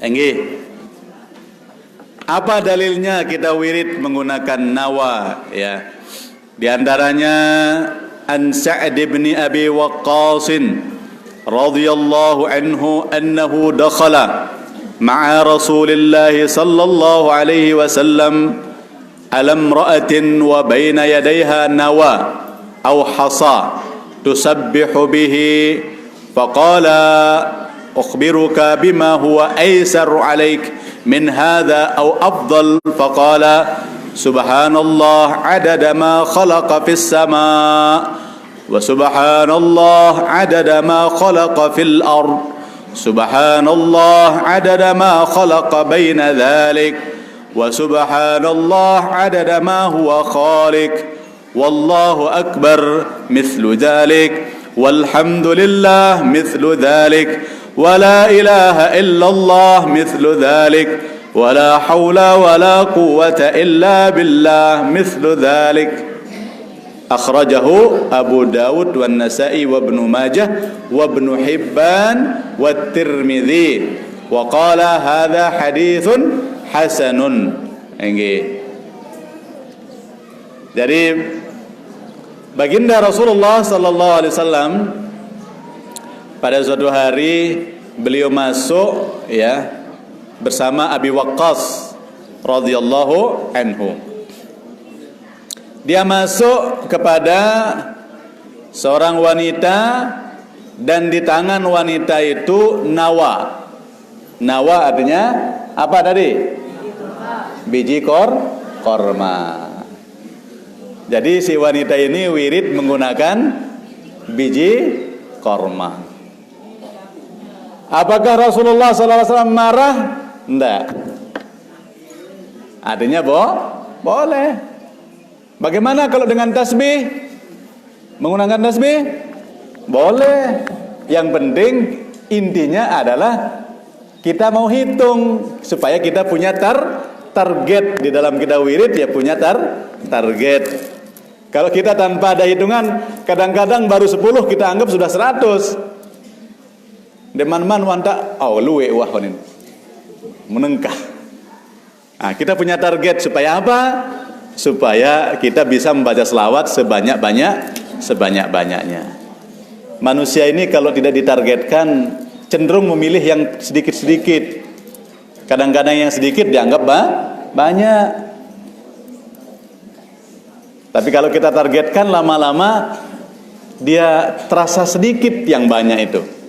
Enggih. Apa dalilnya kita wirid menggunakan nawa ya? Di antaranya an Sa'd bin Abi Waqqas radhiyallahu anhu annahu dakhala ma'a Rasulillah sallallahu alaihi wasallam ala imra'atin wa baina yadayha nawa aw hasa tusabbihu bihi faqala ukhbiruka bima huwa aysaru 'alaik min hadha aw afdal faqala subhanallah 'adada ma khalaqa fis sama' wa subhanallah 'adada ma khalaqa fil ard subhanallah 'adada ma khalaqa baina dhalik wa subhanallah 'adada ma huwa khaliq wallahu akbar mithlu dhalik walhamdulillah mithlu dhalik ولا إله إلا الله مثل ذلك ولا حول ولا قوة إلا بالله مثل ذلك أخرجه أبو داود والنسائي وابن ماجه وابن حبان والترمذي وقال هذا حديث حسن. Jadi baginda Rasulullah sallallahu alaihi wasallam pada suatu hari beliau masuk ya bersama Abi Waqqas radhiyallahu anhu. Dia masuk kepada seorang wanita dan di tangan wanita itu nawa. Nawa artinya apa tadi? Biji korma. Jadi si wanita ini wirid menggunakan biji korma. Apakah Rasulullah SAW marah? Enggak. Artinya boleh. Bagaimana kalau dengan tasbih? Menggunakan tasbih? Boleh. Yang penting intinya adalah kita mau hitung supaya kita punya target di dalam kita wirid ya punya target. Kalau kita tanpa ada hitungan, kadang-kadang baru 10 kita anggap sudah 100. Deman-man wanta luwe wahonin menengkah. Nah, kita punya target supaya apa? Supaya kita bisa membaca selawat sebanyak-banyaknya. Manusia ini kalau tidak ditargetkan cenderung memilih yang sedikit-sedikit. Kadang-kadang yang sedikit dianggap banyak. Tapi kalau kita targetkan lama-lama dia terasa sedikit yang banyak itu.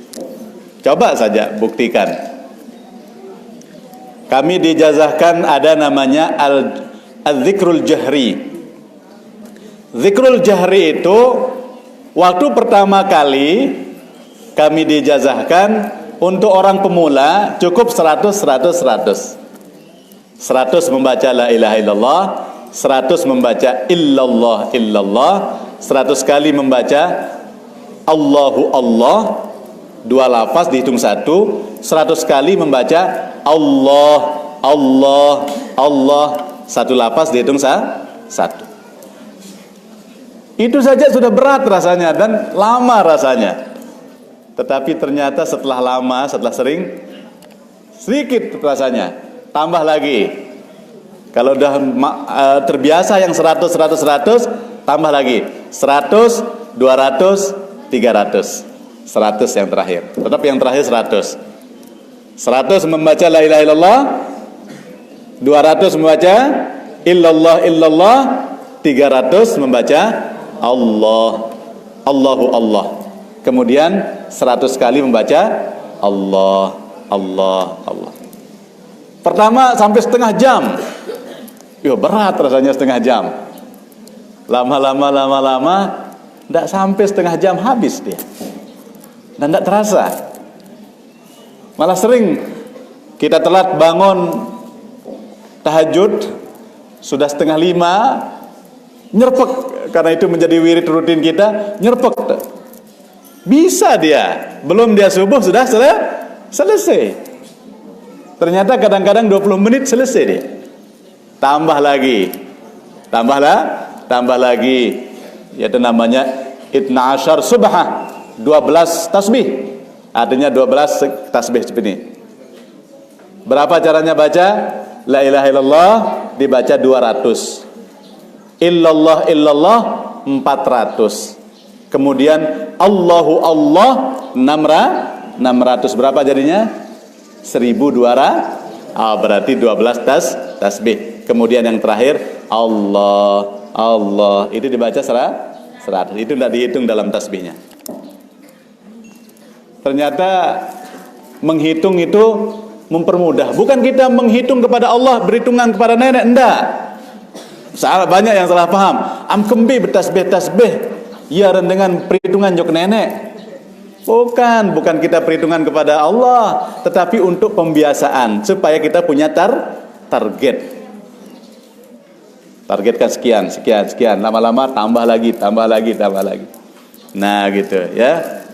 Coba saja buktikan. Kami dijazahkan ada namanya al-zikrul jahri. Zikrul jahri itu waktu pertama kali kami dijazahkan untuk orang pemula cukup 100 membaca la ilaha illallah, 100 membaca illallah 100 kali membaca Allahu Allah, 2 lafaz dihitung 100 kali membaca Allah 1 lafaz dihitung 1. Itu saja sudah berat rasanya dan lama rasanya. Tetapi ternyata setelah sering sedikit rasanya, tambah lagi. Kalau udah terbiasa yang 100 tambah lagi 100 200 300 100 yang terakhir. Tetap yang terakhir 100 membaca la ilaha illallah, 200 membaca illallah, 300 membaca Allahu Allah. Kemudian 100 kali membaca Allah. Pertama sampai setengah jam. Berat rasanya setengah jam. Lama tidak sampai setengah jam habis dia. Dan tidak terasa. Malah sering kita telat bangun tahajud sudah 4:30, nyerpek karena itu menjadi wirid rutin kita, nyerpek. Bisa dia, belum dia subuh sudah selesai. Ternyata kadang-kadang 20 menit selesai dia. Tambah lagi. Yaitu namanya itna asyar subhah, 12 tasbih. Artinya 12 tasbih seperti ini. Berapa caranya baca? La ilaha illallah dibaca 200. Illallah 400. Kemudian Allahu Allah 600. Berapa jadinya? 1200. Berarti 12 tasbih. Kemudian yang terakhir Allah itu dibaca 100. Itu tidak dihitung dalam tasbihnya. Ternyata menghitung itu mempermudah. Bukan kita menghitung kepada Allah, berhitungan kepada nenek, enggak. Banyak yang salah paham. Am kembi bertasbih ya dengan perhitungan jok nenek. Bukan kita perhitungan kepada Allah, tetapi untuk pembiasaan supaya kita punya target. Targetkan sekian. Lama-lama tambah lagi. Nah, gitu ya.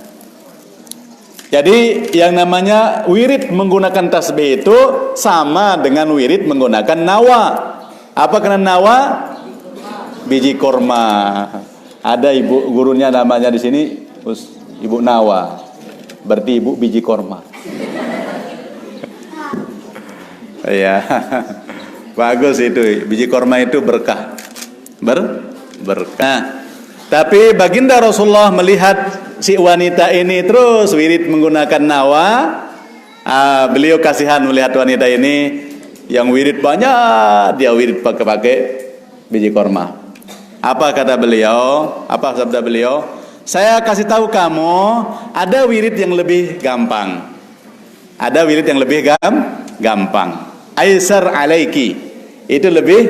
Jadi yang namanya wirid menggunakan tasbih itu sama dengan wirid menggunakan nawa. Apa kena nawa? Biji korma. Ada ibu gurunya namanya di sini Ibu Nawa. Berarti ibu biji korma. Ya. Bagus itu. Biji korma itu berkah. Berkah. Tapi baginda Rasulullah melihat si wanita ini terus wirid menggunakan nawa. Beliau kasihan melihat wanita ini yang wirid banyak, dia wirid pakai biji korma. Apa kata beliau? Apa sabda beliau? Saya kasih tahu kamu, ada wirid yang lebih gampang. Ada wirid yang lebih gampang. Aisar alaiki. Itu lebih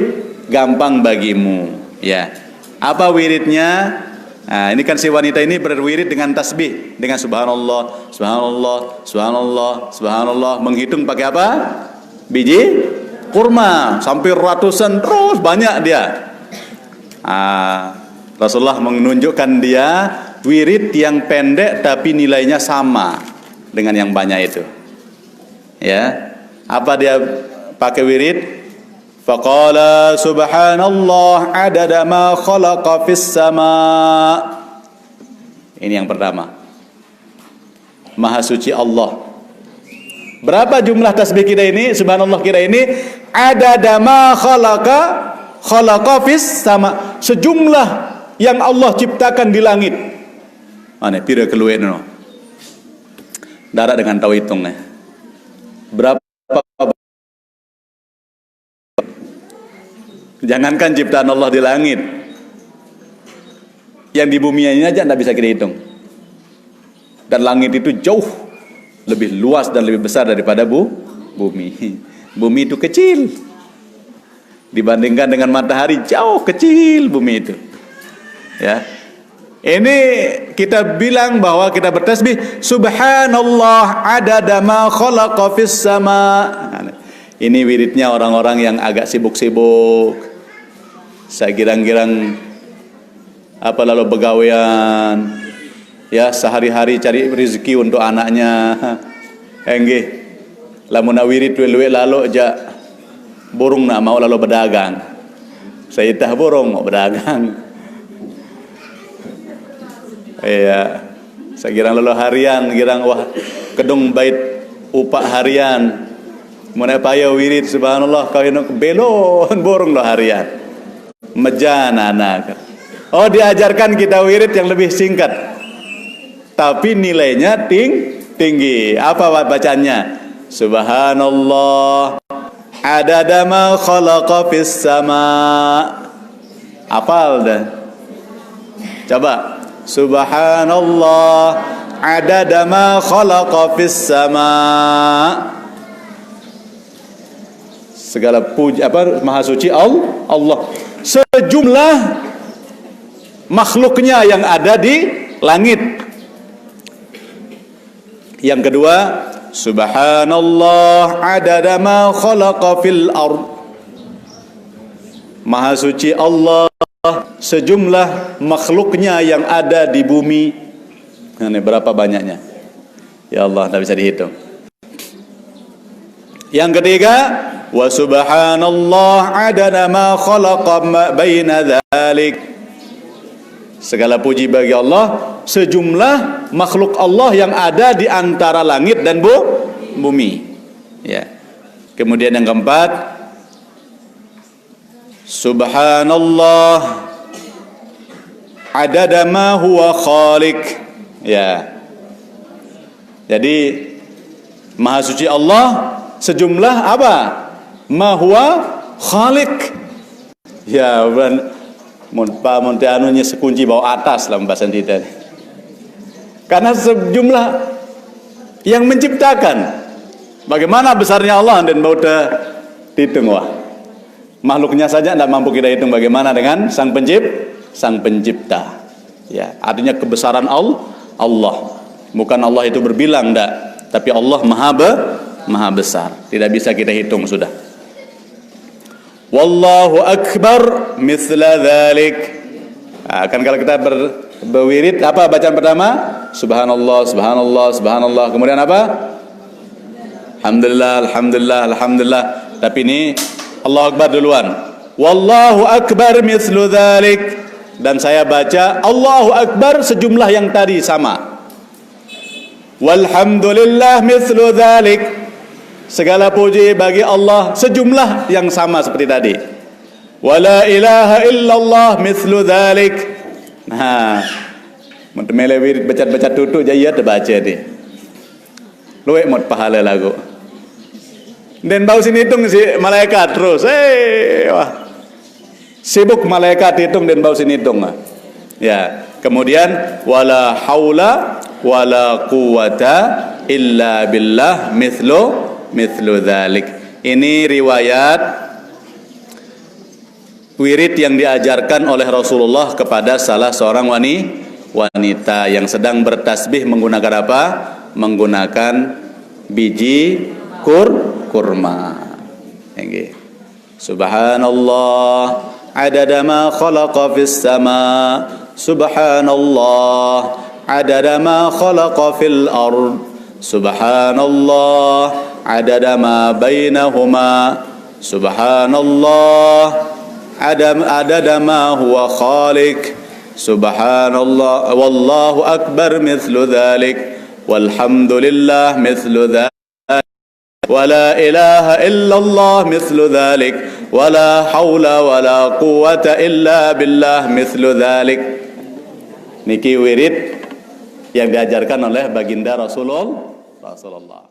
gampang bagimu, ya. Apa wiridnya? Nah, ini kan si wanita ini berwirid dengan tasbih, dengan subhanallah, subhanallah, subhanallah, subhanallah, menghitung pakai apa? Biji kurma, sampai ratusan, terus banyak dia. Rasulullah menunjukkan dia wirid yang pendek tapi nilainya sama dengan yang banyak itu. Ya. Apa dia pakai wirid? Faqala subhanallah adada ma khalaqa fis sama. Ini yang pertama. Maha suci Allah. Berapa jumlah tasbih kita ini? Subhanallah kita ini adada ma khalaqa fis sama. Sejumlah yang Allah ciptakan di langit. Mana pira keluar no. Darat dengan tahu hitungnya. Berapa? Jangankan ciptaan Allah di langit, yang di bumi ini aja tidak bisa kita hitung. Dan langit itu jauh lebih luas dan lebih besar daripada bumi. Bumi itu kecil dibandingkan dengan matahari, jauh kecil bumi itu. Ya, ini kita bilang bahwa kita bertasbih subhanallah adada ma khalaqa fis sama. Ini wiridnya orang-orang yang agak sibuk-sibuk. Saya girang-girang lalu begawean, ya sehari-hari cari rezeki untuk anaknya. Enggih, lamun wirid luwe lalu aja burung nak mau lalu berdagang. Saya tah burung mau berdagang. Iya, saya girang lalu harian, girang wah kedung bait upah harian. Mana payah wirid subhanallah kau ini belon burung lo harian. Mejana anak. Oh, diajarkan kita wirid yang lebih singkat, tapi nilainya tinggi. Apa bacanya? Subhanallah adada ma khalaqa fis sama. Apal dah. Coba. Subhanallah adada ma khalaqa fis sama. Segala puji maha suci Allah. Sejumlah makhluknya yang ada di langit. Yang kedua, subhanallah adada ma khalaqa fil ard. Maha suci Allah sejumlah makhluknya yang ada di bumi. Ini berapa banyaknya? Ya Allah, tidak bisa dihitung. Yang ketiga, wa subhanallah adada ma khalaqa baina dzalik. Segala puji bagi Allah sejumlah makhluk Allah yang ada di antara langit dan bumi. Ya. Kemudian yang keempat, subhanallah adada ma huwa khaliq. Ya. Jadi maha suci Allah sejumlah apa? Ma huwa khaliq. Ya, Pak Montianunya sekunci bawa atas lah pembahasan kita. Karena sejumlah yang menciptakan. Bagaimana besarnya Allah dan bau dihitung, wah. Makhluknya saja tidak mampu kita hitung, bagaimana dengan sang pencipta. Ya, artinya kebesaran Allah. Bukan Allah itu berbilang, enggak, tapi Allah maha besar. Tidak bisa kita hitung sudah. Wallahu akbar mithla dzalik. Nah, kan kalau kita berwirid apa bacaan pertama? Subhanallah, subhanallah, subhanallah. Kemudian apa? Alhamdulillah, alhamdulillah, alhamdulillah. Tapi ini Allahu akbar duluan. Wallahu akbar mithlu dzalik. Dan saya baca Allahu akbar sejumlah yang tadi sama. Walhamdulillah mithlu dzalik. Segala puji bagi Allah sejumlah yang sama seperti tadi. Wala ilaha illallah mithlu dzalik. Nah, mentemele wirid baca-baca tutu jaya terbaca deh. Luwe mot pahala lagu. Dan bau sini hitung si malaikat terus. Wah. Sibuk malaikat hitung dan bau sini hitung. Ya, kemudian wala haula wala quwata illa billah mithlu dzalik. Ini riwayat wirid yang diajarkan oleh Rasulullah kepada salah seorang wanita yang sedang bertasbih menggunakan apa? Menggunakan biji kurma. Nggih. Subhanallah adada ma khalaqa fis sama. Subhanallah adada ma khalaqa fil ard. Subhanallah adada ma bainahuma. Subhanallah adada ma huwa khaliq. Subhanallah wallahu akbar mithlu dzalik. Walhamdulillah mithlu dzalik. Wala ilaha illallah mithlu dzalik. Wala haula wala quwata illa billah mithlu dzalik. Niki wirid yang diajarkan oleh baginda Rasulullah.